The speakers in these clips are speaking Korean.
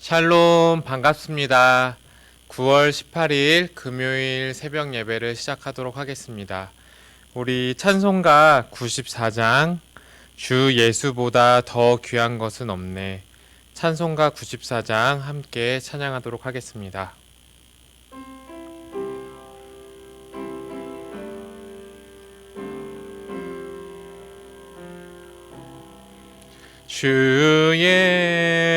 샬롬 반갑습니다. 9월 18일 금요일 새벽 예배를 시작하도록 하겠습니다. 우리 찬송가 94장 주 예수보다 더 귀한 것은 없네. 찬송가 94장 함께 찬양하도록 하겠습니다. 주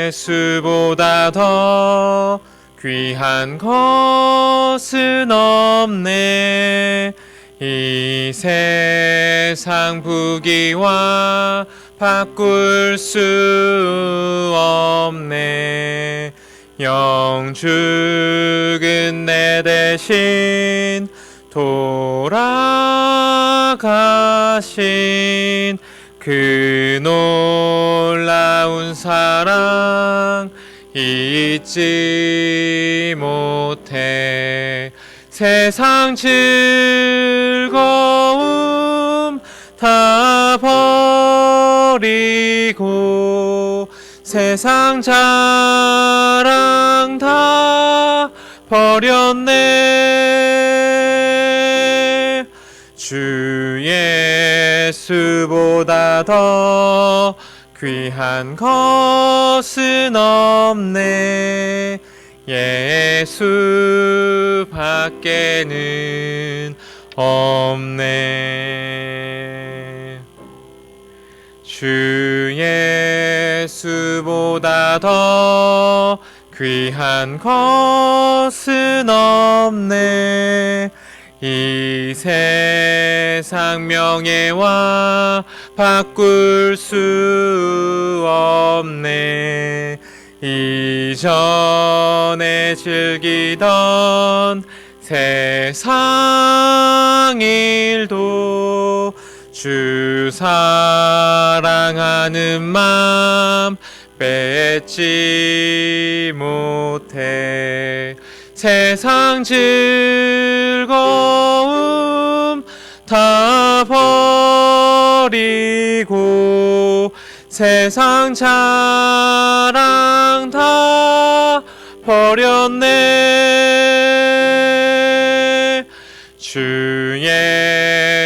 예수보다 더 귀한 것은 없네. 이 세상 부귀와 바꿀 수 없네. 영죽은 내 대신 돌아가신 그 놀라운 사랑 잊지 못해. 세상 즐거움 다 버리고 세상 자랑 다 버렸네. 주 예수보다 더 귀한 것은 없네. 예수 밖에는 없네. 주 예수보다 더 귀한 것은 없네. 이 세상 명예와 바꿀 수 없네. 이전에 즐기던 세상 일도 주 사랑하는 맘 뺏지 못해. 세상 즐거움 다 버리고 세상 자랑 다 버렸네. 주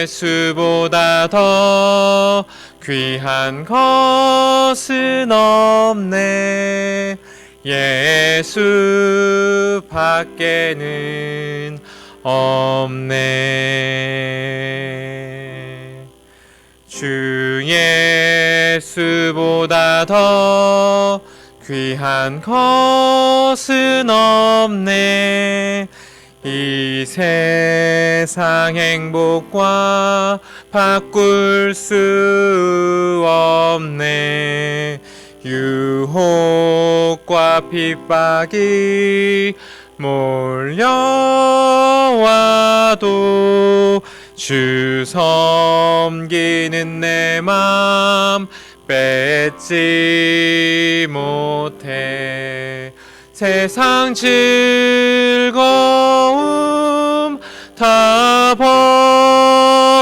예수보다 더 귀한 것은 없네. 예수 밖에는 없네. 주 예수보다 더 귀한 것은 없네. 이 세상 행복과 바꿀 수 없네. 유혹과 핍박이 몰려와도 주 섬기는 내 맘 뺏지 못해. 세상 즐거움 다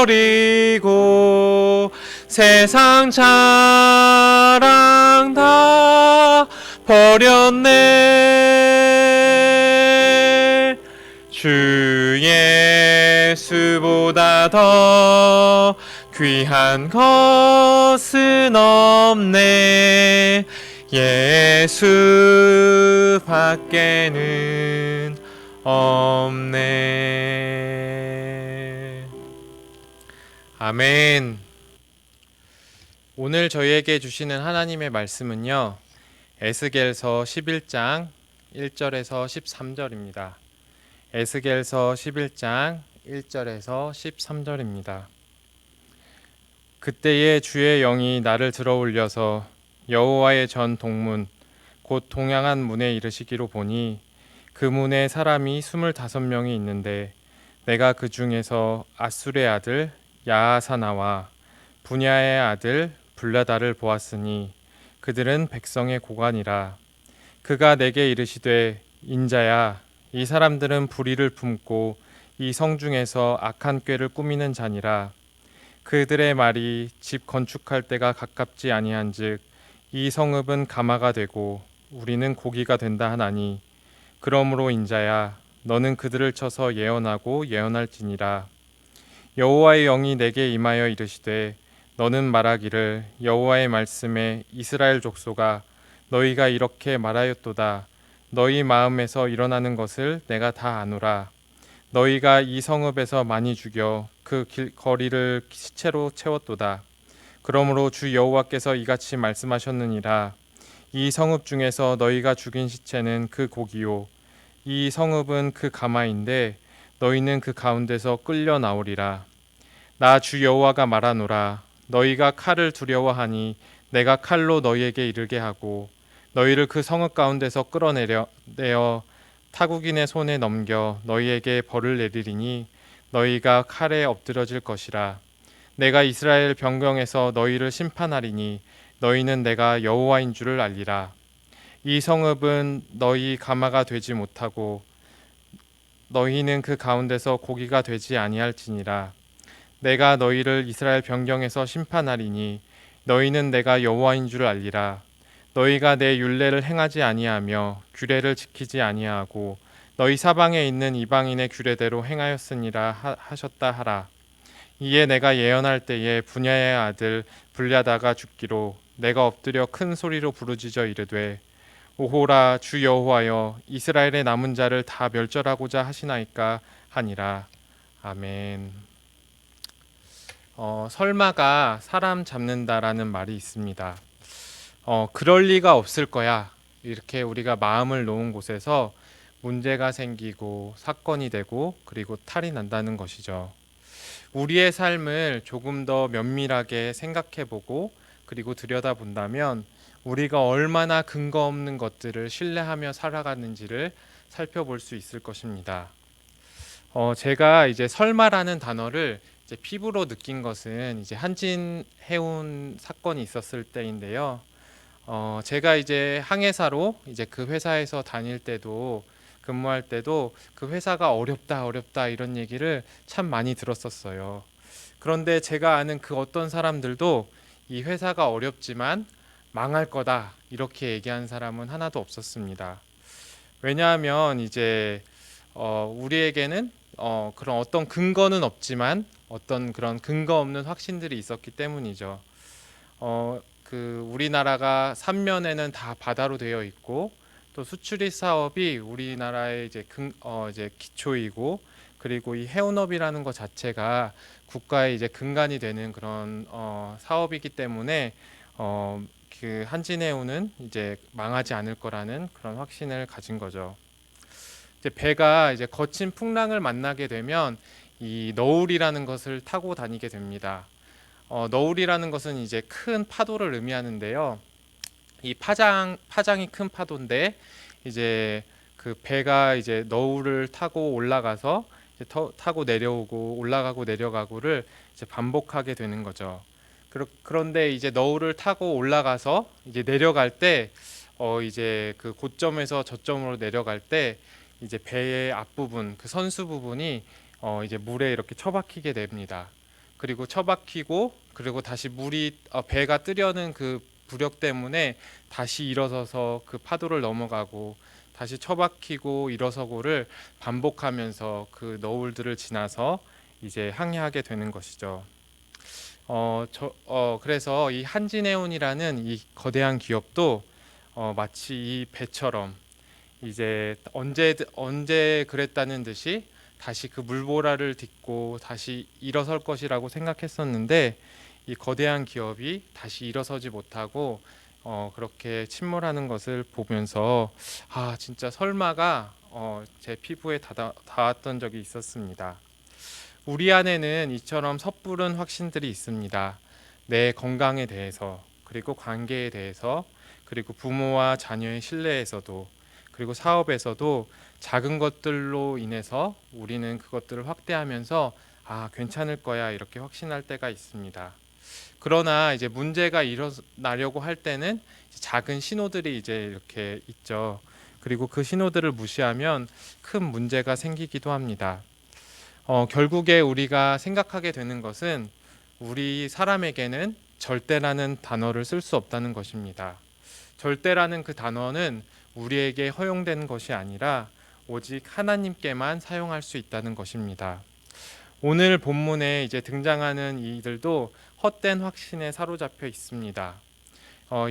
버리고 세상 자랑 다 버렸네. 주 예수보다 더 귀한 것은 없네. 예수 밖에는 없네. 아멘. 오늘 저희에게 주시는 하나님의 말씀은요, 에스겔서 11장 1절에서 13절입니다. 에스겔서 11장 1절에서 13절입니다. 그때에 주의 영이 나를 들어올려서 여호와의 전 동문 곧 동양한 문에 이르시기로 보니 그 문에 사람이 25명이 있는데 내가 그 중에서 아술의 아들 야하사나와 분야의 아들 블라다를 보았으니 그들은 백성의 고관이라. 그가 내게 이르시되 인자야, 이 사람들은 불의를 품고 이 성중에서 악한 꾀를 꾸미는 자니라. 그들의 말이 집 건축할 때가 가깝지 아니한즉 이 성읍은 가마가 되고 우리는 고기가 된다 하나니 그러므로 인자야 너는 그들을 쳐서 예언하고 예언할지니라. 여호와의 영이 내게 임하여 이르시되 너는 말하기를 여호와의 말씀에 이스라엘 족속아 너희가 이렇게 말하였도다. 너희 마음에서 일어나는 것을 내가 다 아노라. 너희가 이 성읍에서 많이 죽여 그 거리를 시체로 채웠도다. 그러므로 주 여호와께서 이같이 말씀하셨느니라. 이 성읍 중에서 너희가 죽인 시체는 그 고기요 이 성읍은 그 가마인데 너희는 그 가운데서 끌려 나오리라. 나 주 여호와가 말하노라. 너희가 칼을 두려워하니 내가 칼로 너희에게 이르게 하고 너희를 그 성읍 가운데서 끌어내어 타국인의 손에 넘겨 너희에게 벌을 내리리니 너희가 칼에 엎드러질 것이라. 내가 이스라엘 변경에서 너희를 심판하리니 너희는 내가 여호와인 줄을 알리라. 이 성읍은 너희 가마가 되지 못하고 너희는 그 가운데서 고기가 되지 아니할지니라. 내가 너희를 이스라엘 변경에서 심판하리니 너희는 내가 여호와인 줄을 알리라. 너희가 내 율례를 행하지 아니하며 규례를 지키지 아니하고 너희 사방에 있는 이방인의 규례대로 행하였으니라 하셨다 하라. 이에 내가 예언할 때에 분야의 아들 불랴다가 죽기로 내가 엎드려 큰 소리로 부르짖어 이르되 오호라 주 여호와여 이스라엘의 남은 자를 다 멸절하고자 하시나이까 하니라. 아멘. 설마가 사람 잡는다라는 말이 있습니다. 그럴 리가 없을 거야. 이렇게 우리가 마음을 놓은 곳에서 문제가 생기고 사건이 되고 그리고 탈이 난다는 것이죠. 우리의 삶을 조금 더 면밀하게 생각해보고 그리고 들여다본다면 우리가 얼마나 근거 없는 것들을 신뢰하며 살아가는지를 살펴볼 수 있을 것입니다. 제가 이제 설마라는 단어를 이제 피부로 느낀 것은 이제 한진 해운 사건이 있었을 때인데요. 제가 이제 항해사로 이제 그 회사에서 다닐 때도 근무할 때도 그 회사가 어렵다 이런 얘기를 참 많이 들었었어요. 그런데 제가 아는 그 어떤 사람들도 이 회사가 어렵지만 망할 거다 이렇게 얘기한 사람은 하나도 없었습니다. 왜냐하면 이제 우리에게는 그런 어떤 근거는 없지만 어떤 그런 근거 없는 확신들이 있었기 때문이죠. 우리나라가 삼면에는 다 바다로 되어 있고 또 수출입 사업이 우리나라의 이제 기초이고 그리고 이 해운업이라는 것 자체가 국가의 이제 근간이 되는 그런 사업이기 때문에 그 한진해운은 이제 망하지 않을 거라는 그런 확신을 가진 거죠. 이제 배가 이제 거친 풍랑을 만나게 되면 이 너울이라는 것을 타고 다니게 됩니다. 너울이라는 것은 이제 큰 파도를 의미하는데요. 이 파장이 큰 파도인데 이제 그 배가 이제 너울을 타고 올라가서 이제 타고 내려오고 올라가고 내려가고를 이제 반복하게 되는 거죠. 그런데 이제 너울을 타고 올라가서 이제 내려갈 때 이제 그 고점에서 저점으로 내려갈 때 이제 배의 앞부분 그 선수 부분이 이제 물에 이렇게 처박히게 됩니다. 그리고 처박히고 그리고 다시 물이 배가 뜨려는 그 부력 때문에 다시 일어서서 그 파도를 넘어가고 다시 처박히고 일어서고를 반복하면서 그 너울들을 지나서 이제 항해하게 되는 것이죠. 그래서 이 한진해운이라는 이 거대한 기업도 마치 이 배처럼 이제 언제 그랬다는 듯이 다시 그 물보라를 딛고 다시 일어설 것이라고 생각했었는데 이 거대한 기업이 다시 일어서지 못하고 그렇게 침몰하는 것을 보면서 진짜 설마가 제 피부에 닿았던 적이 있었습니다. 우리 안에는 이처럼 섣부른 확신들이 있습니다. 내 건강에 대해서 그리고 관계에 대해서 그리고 부모와 자녀의 신뢰에서도 그리고 사업에서도 작은 것들로 인해서 우리는 그것들을 확대하면서 괜찮을 거야 이렇게 확신할 때가 있습니다. 그러나 이제 문제가 일어나려고 할 때는 작은 신호들이 이제 이렇게 있죠. 그리고 그 신호들을 무시하면 큰 문제가 생기기도 합니다. 결국에 우리가 생각하게 되는 것은 우리 사람에게는 절대라는 단어를 쓸 수 없다는 것입니다. 절대라는 그 단어는 우리에게 허용되는 것이 아니라 오직 하나님께만 사용할 수 있다는 것입니다. 오늘 본문에 이제 등장하는 이들도 헛된 확신에 사로잡혀 있습니다.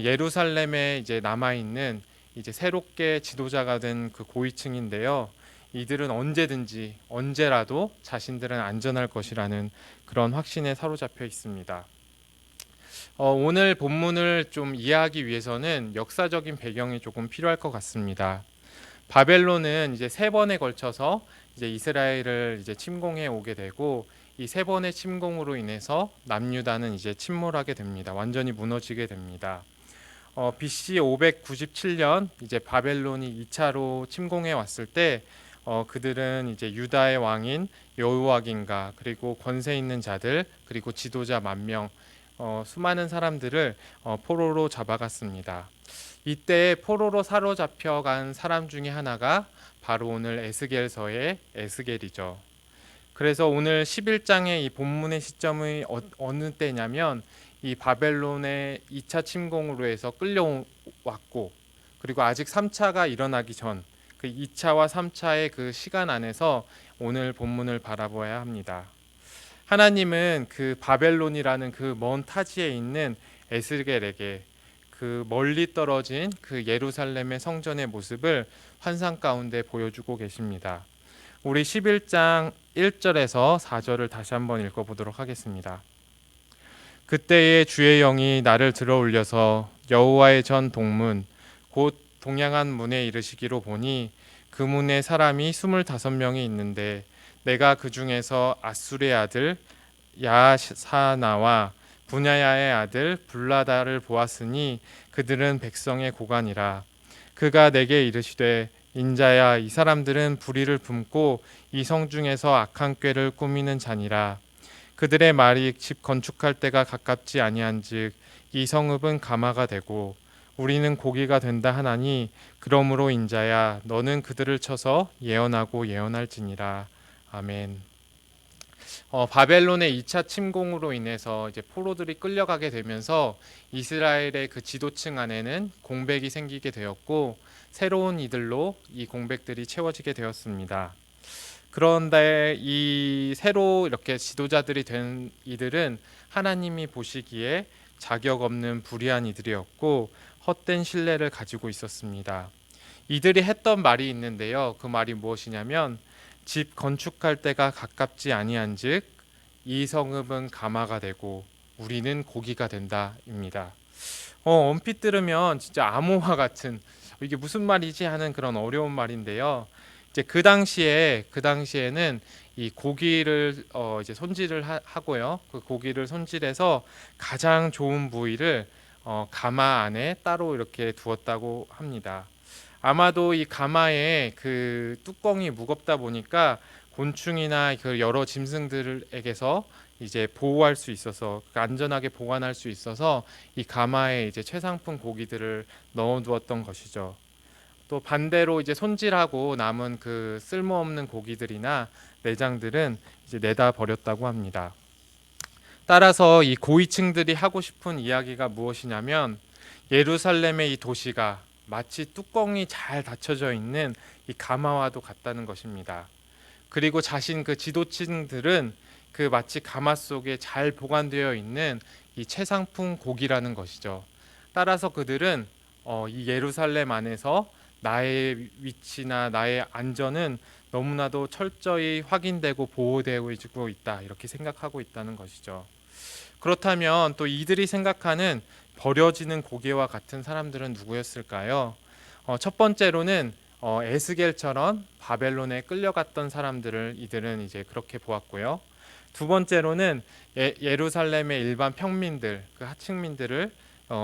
예루살렘에 이제 남아 있는 이제 새롭게 지도자가 된 그 고위층인데요. 이들은 언제든지 언제라도 자신들은 안전할 것이라는 그런 확신에 사로잡혀 있습니다. 오늘 본문을 좀 이해하기 위해서는 역사적인 배경이 조금 필요할 것 같습니다. 바벨론은 이제 세 번에 걸쳐서 이제 이스라엘을 이제 침공해 오게 되고 이 세 번의 침공으로 인해서 남유다는 이제 침몰하게 됩니다. 완전히 무너지게 됩니다. BC 597년 이제 바벨론이 2차로 침공해 왔을 때 그들은 이제 유다의 왕인 여호와긴과 그리고 권세 있는 자들 그리고 지도자 10,000명 수많은 사람들을 포로로 잡아갔습니다. 이때 포로로 사로잡혀간 사람 중에 하나가 바로 오늘 에스겔서의 에스겔이죠. 그래서 오늘 11장의 이 본문의 시점이 어느 때냐면 이 바벨론의 2차 침공으로 해서 끌려왔고 그리고 아직 3차가 일어나기 전 그 2차와 3차의 그 시간 안에서 오늘 본문을 바라봐야 합니다. 하나님은 그 바벨론이라는 그 먼 타지에 있는 에스겔에게 그 멀리 떨어진 그 예루살렘의 성전의 모습을 환상 가운데 보여주고 계십니다. 우리 11장 1절에서 4절을 다시 한번 읽어보도록 하겠습니다. 그때에 주의 영이 나를 들어올려서 여호와의 전 동문 곧 동양한 문에 이르시기로 보니 그 문에 사람이 25명이 있는데 내가 그 중에서 아술의 아들 야사나와 분야야의 아들 블라다를 보았으니 그들은 백성의 고관이라. 그가 내게 이르시되 인자야 이 사람들은 불의를 품고 이 성 중에서 악한 꾀를 꾸미는 자니라. 그들의 말이 집 건축할 때가 가깝지 아니한즉 이 성읍은 가마가 되고 우리는 고기가 된다 하나니 그러므로 인자야 너는 그들을 쳐서 예언하고 예언할지니라. 아멘. 바벨론의 2차 침공으로 인해서 이제 포로들이 끌려가게 되면서 이스라엘의 그 지도층 안에는 공백이 생기게 되었고 새로운 이들로 이 공백들이 채워지게 되었습니다. 그런데 이 새로 이렇게 지도자들이 된 이들은 하나님이 보시기에 자격 없는 불의한 이들이었고 헛된 신뢰를 가지고 있었습니다. 이들이 했던 말이 있는데요. 그 말이 무엇이냐면 집 건축할 때가 가깝지 아니한즉 이 성읍은 가마가 되고 우리는 고기가 된다입니다. 언뜻 들으면 진짜 암호화 같은 이게 무슨 말이지 하는 그런 어려운 말인데요. 이제 그 당시에는 이 고기를 이제 손질을 하고요. 그 고기를 손질해서 가장 좋은 부위를 가마 안에 따로 이렇게 두었다고 합니다. 아마도 이 가마의 그 뚜껑이 무겁다 보니까 곤충이나 그 여러 짐승들에게서 이제 보호할 수 있어서 안전하게 보관할 수 있어서 이 가마에 이제 최상품 고기들을 넣어두었던 것이죠. 또 반대로 이제 손질하고 남은 그 쓸모없는 고기들이나 내장들은 이제 내다 버렸다고 합니다. 따라서 이 고위층들이 하고 싶은 이야기가 무엇이냐면 예루살렘의 이 도시가 마치 뚜껑이 잘 닫혀져 있는 이 가마와도 같다는 것입니다. 그리고 자신 그 지도층들은 그 마치 가마 속에 잘 보관되어 있는 이 최상품 고기라는 것이죠. 따라서 그들은 이 예루살렘 안에서 나의 위치나 나의 안전은 너무나도 철저히 확인되고 보호되고 있다 이렇게 생각하고 있다는 것이죠. 그렇다면 또 이들이 생각하는 버려지는 고기와 같은 사람들은 누구였을까요? 첫 번째로는 에스겔처럼 바벨론에 끌려갔던 사람들을 이들은 이제 그렇게 보았고요. 두 번째로는 예루살렘의 일반 평민들, 그 하층민들을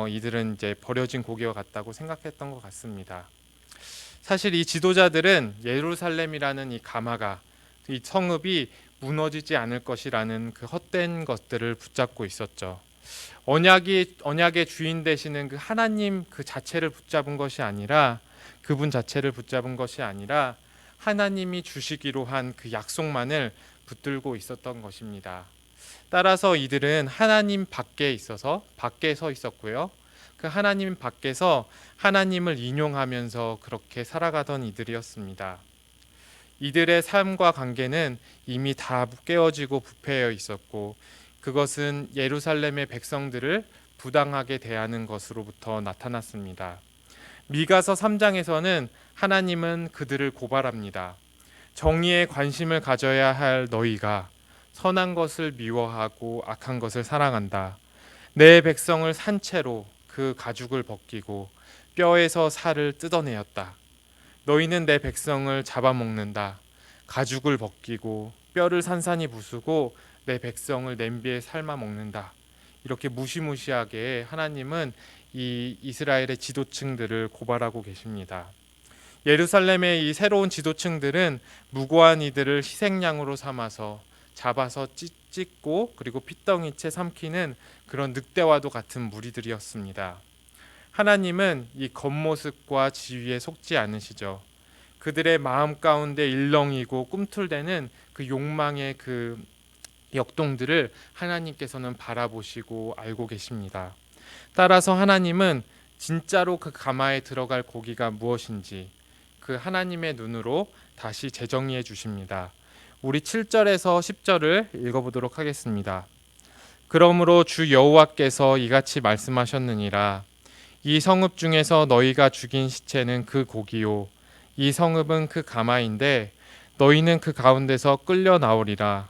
이들은 이제 버려진 고기와 같다고 생각했던 것 같습니다. 사실 이 지도자들은 예루살렘이라는 이 가마가 이 성읍이 무너지지 않을 것이라는 그 헛된 것들을 붙잡고 있었죠. 언약의 주인 되시는 그 하나님 그 자체를 붙잡은 것이 아니라 그분 자체를 붙잡은 것이 아니라 하나님이 주시기로 한 그 약속만을 붙들고 있었던 것입니다. 따라서 이들은 하나님 밖에 서 있었고요. 그 하나님 밖에서 하나님을 인용하면서 그렇게 살아가던 이들이었습니다. 이들의 삶과 관계는 이미 다 깨어지고 부패해 있었고, 그것은 예루살렘의 백성들을 부당하게 대하는 것으로부터 나타났습니다. 미가서 3장에서는 하나님은 그들을 고발합니다. 정의에 관심을 가져야 할 너희가 선한 것을 미워하고 악한 것을 사랑한다. 내 백성을 산채로 그 가죽을 벗기고 뼈에서 살을 뜯어내었다. 너희는 내 백성을 잡아먹는다. 가죽을 벗기고 뼈를 산산이 부수고 내 백성을 냄비에 삶아 먹는다. 이렇게 무시무시하게 하나님은 이 이스라엘의 지도층들을 고발하고 계십니다. 예루살렘의 이 새로운 지도층들은 무고한 이들을 희생양으로 삼아서 잡아서 찢고 그리고 핏덩이채 삼키는 그런 늑대와도 같은 무리들이었습니다. 하나님은 이 겉모습과 지위에 속지 않으시죠. 그들의 마음 가운데 일렁이고 꿈틀대는 그 욕망의 그 역동들을 하나님께서는 바라보시고 알고 계십니다. 따라서 하나님은 진짜로 그 가마에 들어갈 고기가 무엇인지 그 하나님의 눈으로 다시 재정의해 주십니다. 우리 7절에서 10절을 읽어보도록 하겠습니다. 그러므로 주 여호와께서 이같이 말씀하셨느니라. 이 성읍 중에서 너희가 죽인 시체는 그 고기요 이 성읍은 그 가마인데 너희는 그 가운데서 끌려 나오리라.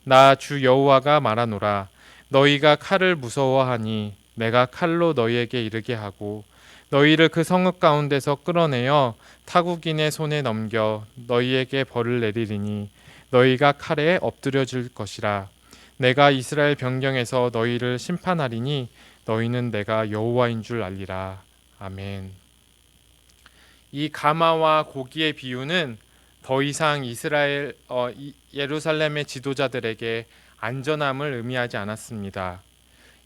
나 주 여호와가 말하노라. 너희가 칼을 무서워하니 내가 칼로 너희에게 이르게 하고 너희를 그 성읍 가운데서 끌어내어 타국인의 손에 넘겨 너희에게 벌을 내리리니 너희가 칼에 엎드려질 것이라. 내가 이스라엘 변경에서 너희를 심판하리니 너희는 내가 여호와인 줄 알리라. 아멘. 이 가마와 고기의 비유는 더 이상 예루살렘의 지도자들에게 안전함을 의미하지 않았습니다.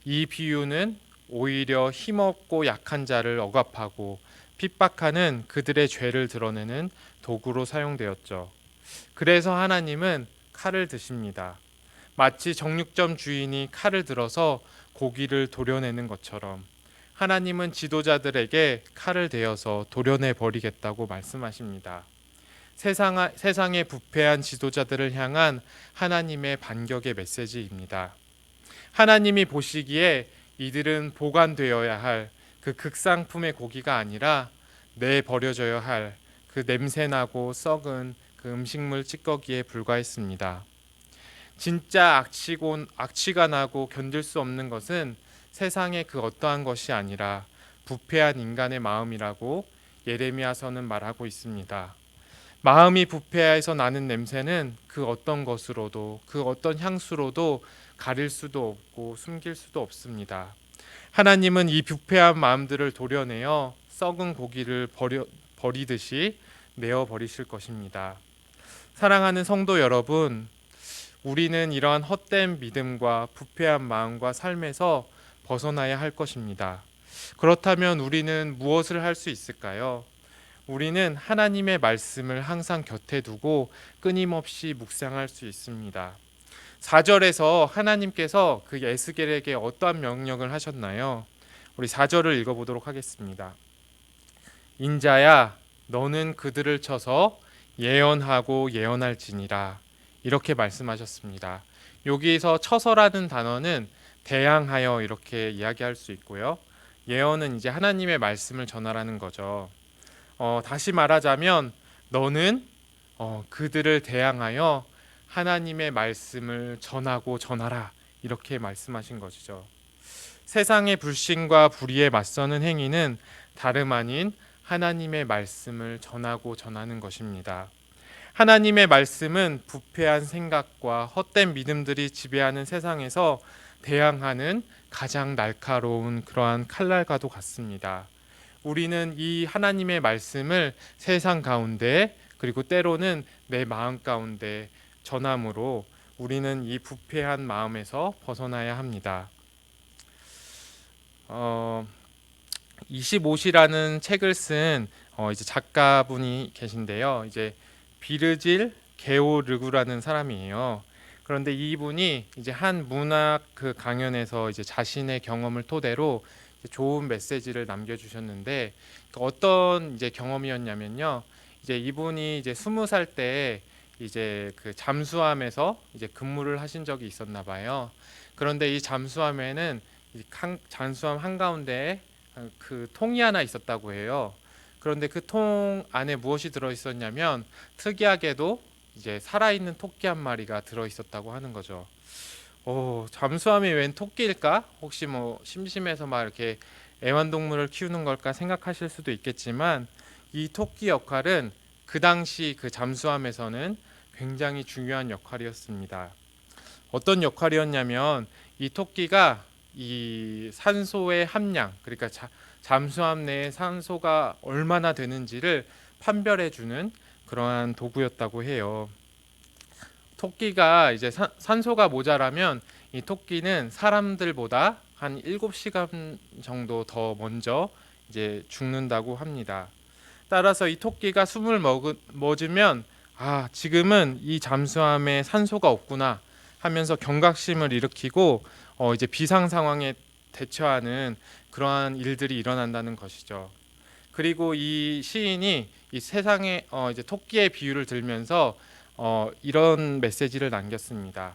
이 비유는 오히려 힘없고 약한 자를 억압하고 핍박하는 그들의 죄를 드러내는 도구로 사용되었죠. 그래서 하나님은 칼을 드십니다. 마치 정육점 주인이 칼을 들어서 고기를 도려내는 것처럼 하나님은 지도자들에게 칼을 대어서 도려내 버리겠다고 말씀하십니다. 세상의 부패한 지도자들을 향한 하나님의 반격의 메시지입니다. 하나님이 보시기에 이들은 보관되어야 할 그 극상품의 고기가 아니라 내버려져야 할 그 냄새나고 썩은 그 음식물 찌꺼기에 불과했습니다. 진짜 악취가 나고 견딜 수 없는 것은 세상의 그 어떠한 것이 아니라 부패한 인간의 마음이라고 예레미야서는 말하고 있습니다. 마음이 부패해서 나는 냄새는 그 어떤 것으로도 그 어떤 향수로도 가릴 수도 없고 숨길 수도 없습니다. 하나님은 이 부패한 마음들을 도려내어 썩은 고기를 버리듯이 내어 버리실 것입니다. 사랑하는 성도 여러분, 우리는 이러한 헛된 믿음과 부패한 마음과 삶에서 벗어나야 할 것입니다. 그렇다면 우리는 무엇을 할 수 있을까요? 우리는 하나님의 말씀을 항상 곁에 두고 끊임없이 묵상할 수 있습니다. 4절에서 하나님께서 그 에스겔에게 어떠한 명령을 하셨나요? 우리 4절을 읽어보도록 하겠습니다. 인자야, 너는 그들을 쳐서 예언하고 예언할지니라. 이렇게 말씀하셨습니다. 여기서 쳐서라는 단어는 대항하여 이렇게 이야기할 수 있고요. 예언은 이제 하나님의 말씀을 전하라는 거죠. 다시 말하자면 너는 그들을 대항하여 하나님의 말씀을 전하고 전하라. 이렇게 말씀하신 것이죠. 세상의 불신과 불의에 맞서는 행위는 다름 아닌 하나님의 말씀을 전하고 전하는 것입니다. 하나님의 말씀은 부패한 생각과 헛된 믿음들이 지배하는 세상에서 대항하는 가장 날카로운 그러한 칼날과도 같습니다. 우리는 이 하나님의 말씀을 세상 가운데 그리고 때로는 내 마음 가운데 전함으로 우리는 이 부패한 마음에서 벗어나야 합니다. 25시라는 책을 쓴 이제 작가분이 계신데요. 이제 비르질 게오르구라는 사람이에요. 그런데 이분이 이제 한 문학 그 강연에서 이제 자신의 경험을 토대로 좋은 메시지를 남겨주셨는데 어떤 이제 경험이었냐면요. 이제 이분이 이제 20살 때 이제 그 잠수함에서 이제 근무를 하신 적이 있었나 봐요. 그런데 이 잠수함에는 잠수함 한가운데에 그 통이 하나 있었다고 해요. 그런데 그 통 안에 무엇이 들어 있었냐면 특이하게도 이제 살아있는 토끼 한 마리가 들어 있었다고 하는 거죠. 잠수함이 웬 토끼일까? 혹시 뭐 심심해서 막 이렇게 애완동물을 키우는 걸까 생각하실 수도 있겠지만 이 토끼 역할은 그 당시 그 잠수함에서는 굉장히 중요한 역할이었습니다. 어떤 역할이었냐면 이 토끼가 이 산소의 함량, 그러니까 잠수함 내에 산소가 얼마나 되는지를 판별해 주는 그러한 도구였다고 해요. 토끼가 이제 산소가 모자라면 이 토끼는 사람들보다 한 7시간 정도 더 먼저 이제 죽는다고 합니다. 따라서 이 토끼가 숨을 멎으면 지금은 이 잠수함에 산소가 없구나 하면서 경각심을 일으키고 이제 비상 상황에 대처하는 그러한 일들이 일어난다는 것이죠. 그리고 이 시인이 이 세상에 이제 토끼의 비유를 들면서 이런 메시지를 남겼습니다.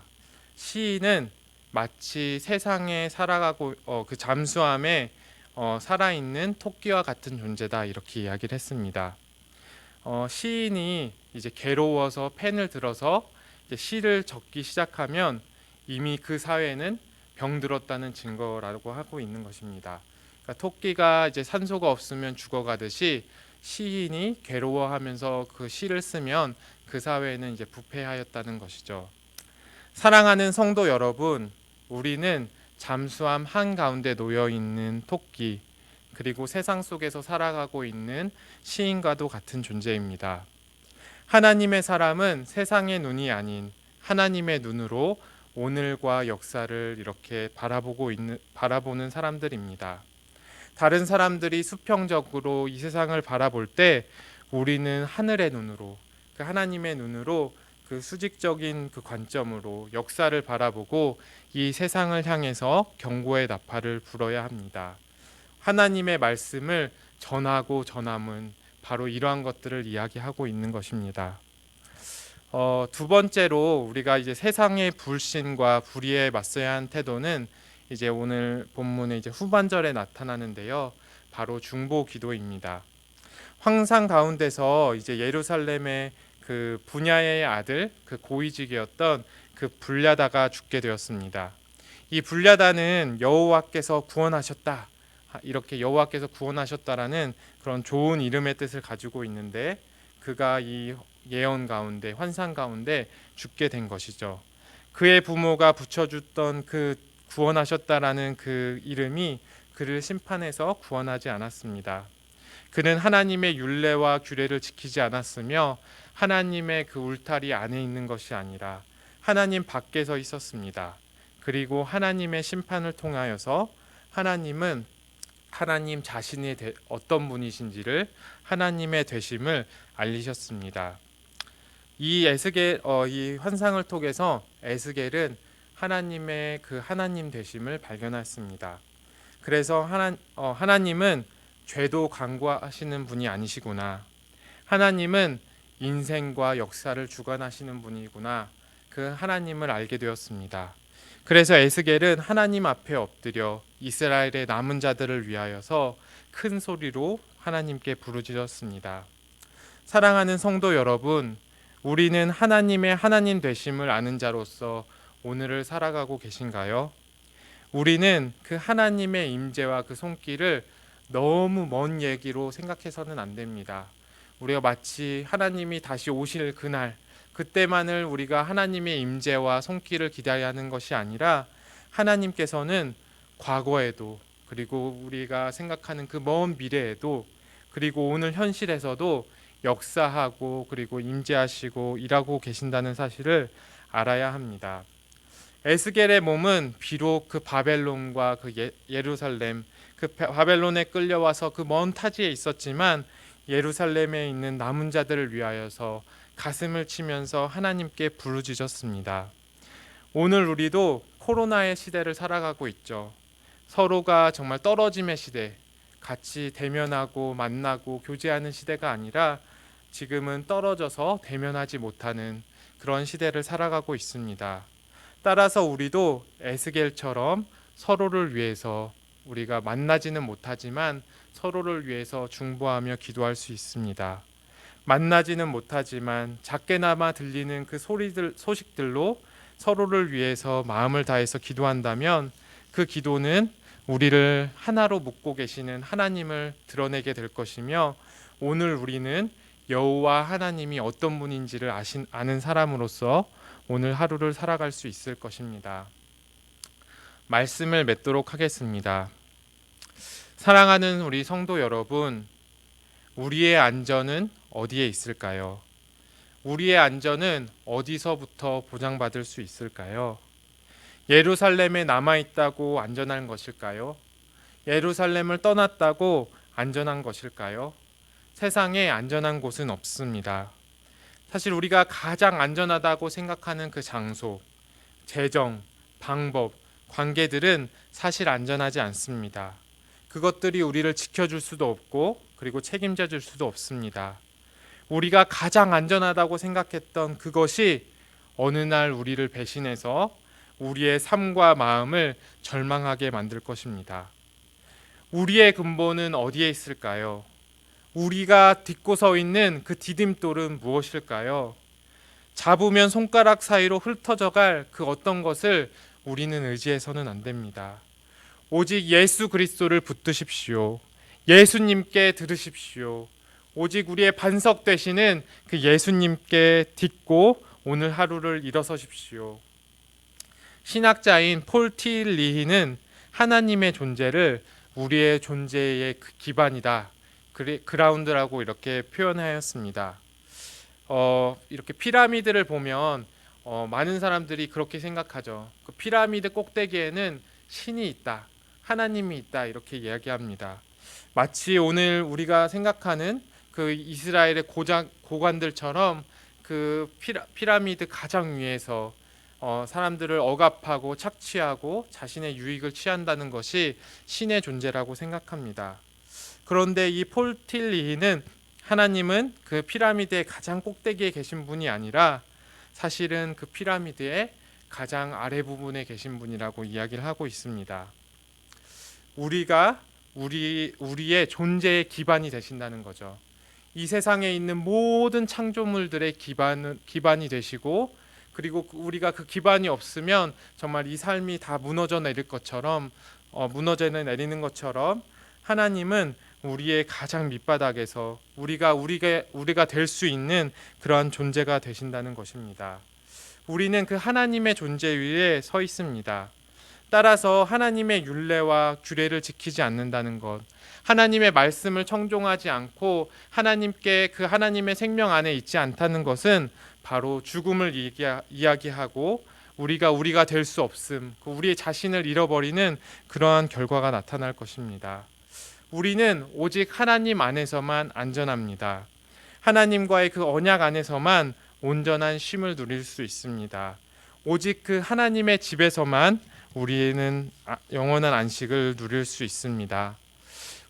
시인은 마치 세상에 살아가고 그 잠수함에 살아있는 토끼와 같은 존재다 이렇게 이야기를 했습니다. 시인이 이제 괴로워서 펜을 들어서 이제 시를 적기 시작하면 이미 그 사회는 병들었다는 증거라고 하고 있는 것입니다. 그러니까 토끼가 이제 산소가 없으면 죽어가듯이 시인이 괴로워하면서 그 시를 쓰면 그 사회는 이제 부패하였다는 것이죠. 사랑하는 성도 여러분, 우리는 잠수함 한가운데 놓여 있는 토끼, 그리고 세상 속에서 살아가고 있는 시인과도 같은 존재입니다. 하나님의 사람은 세상의 눈이 아닌 하나님의 눈으로 오늘과 역사를 이렇게 바라보는 사람들입니다. 다른 사람들이 수평적으로 이 세상을 바라볼 때 우리는 하늘의 눈으로, 그 하나님의 눈으로, 그 수직적인 그 관점으로 역사를 바라보고 이 세상을 향해서 경고의 나팔을 불어야 합니다. 하나님의 말씀을 전하고 전함은 바로 이러한 것들을 이야기하고 있는 것입니다. 두 번째로 우리가 이제 세상의 불신과 불의에 맞서야 한 태도는 이제 오늘 본문의 이제 후반절에 나타나는데요. 바로 중보 기도입니다. 황상 가운데서 이제 예루살렘의 그 분야의 아들, 그 고위직이었던 그 불야다가 죽게 되었습니다. 이 불야다는 여호와께서 구원하셨다, 이렇게 여호와께서 구원하셨다라는 그런 좋은 이름의 뜻을 가지고 있는데 그가 이 예언 가운데, 환상 가운데 죽게 된 것이죠. 그의 부모가 붙여줬던 그 구원하셨다라는 그 이름이 그를 심판해서 구원하지 않았습니다. 그는 하나님의 율례와 규례를 지키지 않았으며 하나님의 그 울타리 안에 있는 것이 아니라 하나님 밖에서 있었습니다. 그리고 하나님의 심판을 통하여서 하나님은 하나님 자신이 어떤 분이신지를, 하나님의 되심을 알리셨습니다. 이 환상을 통해서 에스겔은 하나님의 그 하나님 되심을 발견했습니다. 그래서 하나님은 죄도 간구하시는 분이 아니시구나, 하나님은 인생과 역사를 주관하시는 분이구나, 그 하나님을 알게 되었습니다. 그래서 에스겔은 하나님 앞에 엎드려 이스라엘의 남은 자들을 위하여서 큰 소리로 하나님께 부르짖었습니다. 사랑하는 성도 여러분, 우리는 하나님의 하나님 되심을 아는 자로서 오늘을 살아가고 계신가요? 우리는 그 하나님의 임재와 그 손길을 너무 먼 얘기로 생각해서는 안 됩니다. 우리가 마치 하나님이 다시 오실 그날, 그때만을 우리가 하나님의 임재와 손길을 기다려야 하는 것이 아니라 하나님께서는 과거에도, 그리고 우리가 생각하는 그 먼 미래에도, 그리고 오늘 현실에서도 역사하고 그리고 임재하시고 일하고 계신다는 사실을 알아야 합니다. 에스겔의 몸은 비록 그 바벨론과 그 예루살렘, 그 바벨론에 끌려와서 그 먼 타지에 있었지만 예루살렘에 있는 남은 자들을 위하여서 가슴을 치면서 하나님께 부르짖었습니다. 오늘 우리도 코로나의 시대를 살아가고 있죠. 서로가 정말 떨어짐의 시대, 같이 대면하고 만나고 교제하는 시대가 아니라 지금은 떨어져서 대면하지 못하는 그런 시대를 살아가고 있습니다. 따라서 우리도 에스겔처럼 서로를 위해서, 우리가 만나지는 못하지만 서로를 위해서 중보하며 기도할 수 있습니다. 만나지는 못하지만 작게나마 들리는 그 소식들로 서로를 위해서 마음을 다해서 기도한다면 그 기도는 우리를 하나로 묶고 계시는 하나님을 드러내게 될 것이며, 오늘 우리는 여호와 하나님이 어떤 분인지를 아는 사람으로서 오늘 하루를 살아갈 수 있을 것입니다. 말씀을 맺도록 하겠습니다. 사랑하는 우리 성도 여러분, 우리의 안전은 어디에 있을까요? 우리의 안전은 어디서부터 보장받을 수 있을까요? 예루살렘에 남아있다고 안전한 것일까요? 예루살렘을 떠났다고 안전한 것일까요? 세상에 안전한 곳은 없습니다. 사실 우리가 가장 안전하다고 생각하는 그 장소, 재정, 방법, 관계들은 사실 안전하지 않습니다. 그것들이 우리를 지켜줄 수도 없고 그리고 책임져 줄 수도 없습니다. 우리가 가장 안전하다고 생각했던 그것이 어느 날 우리를 배신해서 우리의 삶과 마음을 절망하게 만들 것입니다. 우리의 근본은 어디에 있을까요? 우리가 딛고 서 있는 그 디딤돌은 무엇일까요? 잡으면 손가락 사이로 흩어져갈 그 어떤 것을 우리는 의지해서는 안 됩니다. 오직 예수 그리스도를 붙드십시오. 예수님께 들으십시오. 오직 우리의 반석 되시는 그 예수님께 딛고 오늘 하루를 일어서십시오. 신학자인 폴 틸리히는 하나님의 존재를 우리의 존재의 기반이다, 그라운드라고 이렇게 표현하였습니다. 이렇게 피라미드를 보면 많은 사람들이 그렇게 생각하죠. 그 피라미드 꼭대기에는 신이 있다, 하나님이 있다, 이렇게 이야기합니다. 마치 오늘 우리가 생각하는 그 이스라엘의 고관들처럼 그 피라미드 가장 위에서 사람들을 억압하고 착취하고 자신의 유익을 취한다는 것이 신의 존재라고 생각합니다. 그런데 이 폴 틸리히는 하나님은 그 피라미드의 가장 꼭대기에 계신 분이 아니라 사실은 그 피라미드의 가장 아래 부분에 계신 분이라고 이야기를 하고 있습니다. 우리가 우리의 존재의 기반이 되신다는 거죠. 이 세상에 있는 모든 창조물들의 기반이 되시고, 그리고 우리가 그 기반이 없으면 정말 이 삶이 다 무너져 내리는 것처럼 하나님은 우리의 가장 밑바닥에서 우리가 될 수 있는 그러한 존재가 되신다는 것입니다. 우리는 그 하나님의 존재 위에 서 있습니다. 따라서 하나님의 율례와 규례를 지키지 않는다는 것, 하나님의 말씀을 청종하지 않고 그 하나님의 생명 안에 있지 않다는 것은 바로 죽음을 이야기하고 우리가 될 수 없음, 우리의 자신을 잃어버리는 그러한 결과가 나타날 것입니다. 우리는 오직 하나님 안에서만 안전합니다. 하나님과의 그 언약 안에서만 온전한 쉼을 누릴 수 있습니다. 오직 그 하나님의 집에서만 우리는 영원한 안식을 누릴 수 있습니다.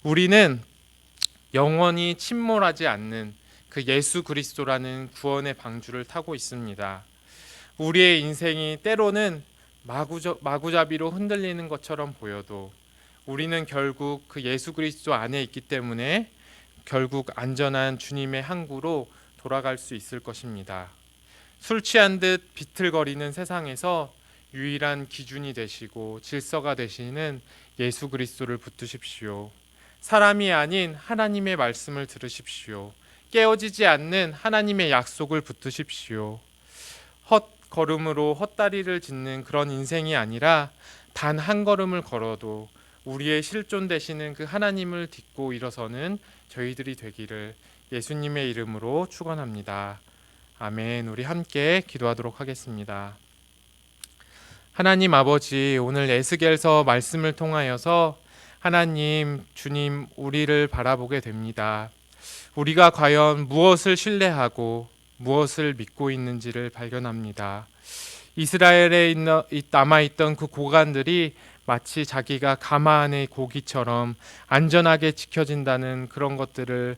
우리는 영원히 침몰하지 않는 그 예수 그리스도라는 구원의 방주를 타고 있습니다. 우리의 인생이 때로는 마구잡이로 흔들리는 것처럼 보여도 우리는 결국 그 예수 그리스도 안에 있기 때문에 결국 안전한 주님의 항구로 돌아갈 수 있을 것입니다. 술 취한 듯 비틀거리는 세상에서 유일한 기준이 되시고 질서가 되시는 예수 그리스도를 붙드십시오. 사람이 아닌 하나님의 말씀을 들으십시오. 깨어지지 않는 하나님의 약속을 붙드십시오. 헛걸음으로 헛다리를 짚는 그런 인생이 아니라 단 한 걸음을 걸어도 우리의 실존 되시는 그 하나님을 딛고 일어서는 저희들이 되기를 예수님의 이름으로 축원합니다. 아멘. 우리 함께 기도하도록 하겠습니다. 하나님 아버지, 오늘 에스겔서 말씀을 통하여서 하나님, 주님, 우리를 바라보게 됩니다. 우리가 과연 무엇을 신뢰하고 무엇을 믿고 있는지를 발견합니다. 이스라엘에 남아있던 그 고관들이 마치 자기가 가마 안의 고기처럼 안전하게 지켜진다는 그런 것들을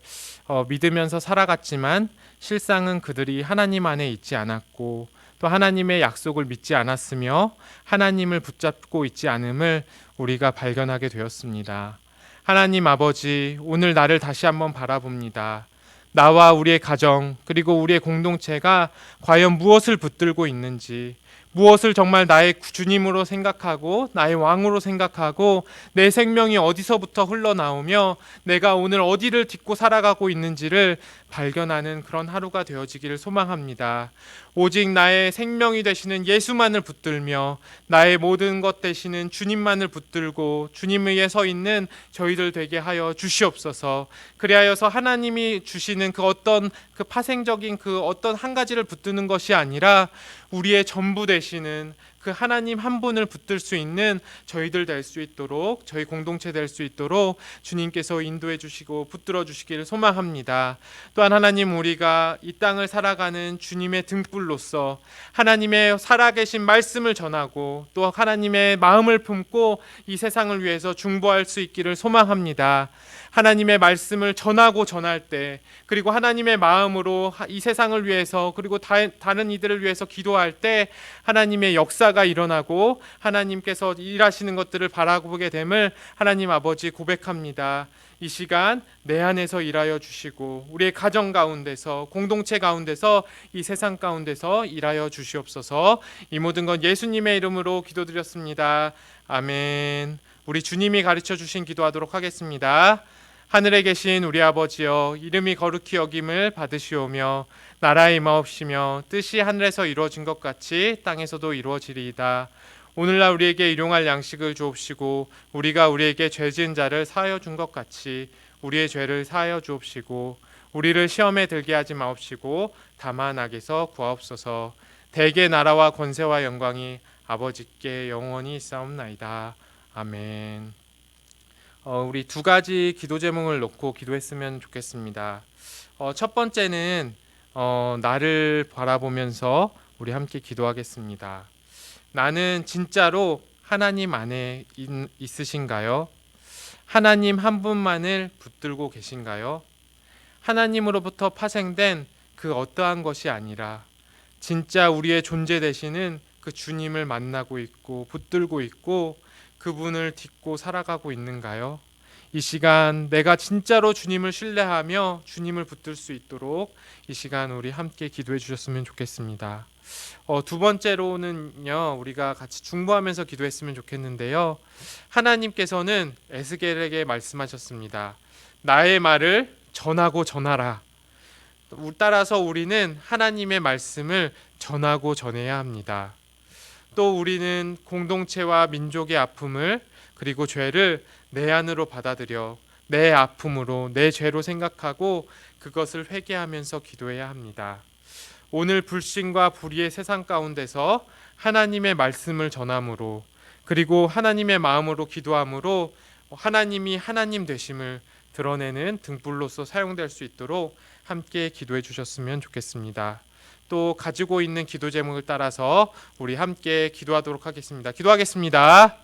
믿으면서 살아갔지만 실상은 그들이 하나님 안에 있지 않았고 또 하나님의 약속을 믿지 않았으며 하나님을 붙잡고 있지 않음을 우리가 발견하게 되었습니다. 하나님 아버지, 오늘 나를 다시 한번 바라봅니다. 나와 우리의 가정 그리고 우리의 공동체가 과연 무엇을 붙들고 있는지, 무엇을 정말 나의 주님으로 생각하고 나의 왕으로 생각하고 내 생명이 어디서부터 흘러나오며 내가 오늘 어디를 딛고 살아가고 있는지를 발견하는 그런 하루가 되어지기를 소망합니다. 오직 나의 생명이 되시는 예수만을 붙들며 나의 모든 것 되시는 주님만을 붙들고 주님 위에 서 있는 저희들 되게 하여 주시옵소서. 그리하여서 하나님이 주시는 그 어떤 그 파생적인 그 어떤 한 가지를 붙드는 것이 아니라 우리의 전부 되시는 그 하나님 한 분을 붙들 수 있는 저희들 될 수 있도록, 저희 공동체 될 수 있도록 주님께서 인도해 주시고 붙들어 주시기를 소망합니다. 또한 하나님, 우리가 이 땅을 살아가는 주님의 등불로서 하나님의 살아계신 말씀을 전하고 또 하나님의 마음을 품고 이 세상을 위해서 중보할 수 있기를 소망합니다. 하나님의 말씀을 전하고 전할 때, 그리고 하나님의 마음으로 이 세상을 위해서 그리고 다른 이들을 위해서 기도할 때 하나님의 역사가 일어나고 하나님께서 일하시는 것들을 바라보게 됨을 하나님 아버지 고백합니다. 이 시간 내 안에서 일하여 주시고 우리의 가정 가운데서, 공동체 가운데서, 이 세상 가운데서 일하여 주시옵소서. 이 모든 건 예수님의 이름으로 기도드렸습니다. 아멘. 우리 주님이 가르쳐 주신 기도하도록 하겠습니다. 하늘에 계신 우리 아버지여, 이름이 거룩히 여김을 받으시오며 나라의 임하옵시며 뜻이 하늘에서 이루어진 것 같이 땅에서도 이루어지리이다. 오늘날 우리에게 일용할 양식을 주옵시고 우리가 우리에게 죄 지은 자를 사하여 준 것 같이 우리의 죄를 사하여 주옵시고 우리를 시험에 들게 하지 마옵시고 다만 악에서 구하옵소서. 대개 나라와 권세와 영광이 아버지께 영원히 있사옵나이다. 아멘. 우리 두 가지 기도 제목을 놓고 기도했으면 좋겠습니다. 첫 번째는 나를 바라보면서 우리 함께 기도하겠습니다. 나는 진짜로 하나님 안에 있으신가요? 하나님 한 분만을 붙들고 계신가요? 하나님으로부터 파생된 그 어떠한 것이 아니라 진짜 우리의 존재 되시는 그 주님을 만나고 있고 붙들고 있고 그분을 딛고 살아가고 있는가요? 이 시간 내가 진짜로 주님을 신뢰하며 주님을 붙들 수 있도록 이 시간 우리 함께 기도해 주셨으면 좋겠습니다. 두 번째로는요, 우리가 같이 중보하면서 기도했으면 좋겠는데요. 하나님께서는 에스겔에게 말씀하셨습니다. 나의 말을 전하고 전하라. 따라서 우리는 하나님의 말씀을 전하고 전해야 합니다. 또 우리는 공동체와 민족의 아픔을 그리고 죄를 내 안으로 받아들여 내 아픔으로 내 죄로 생각하고 그것을 회개하면서 기도해야 합니다. 오늘 불신과 불의의 세상 가운데서 하나님의 말씀을 전함으로 그리고 하나님의 마음으로 기도함으로 하나님이 하나님 되심을 드러내는 등불로서 사용될 수 있도록 함께 기도해 주셨으면 좋겠습니다. 또 가지고 있는 기도 제목을 따라서 우리 함께 기도하도록 하겠습니다. 기도하겠습니다.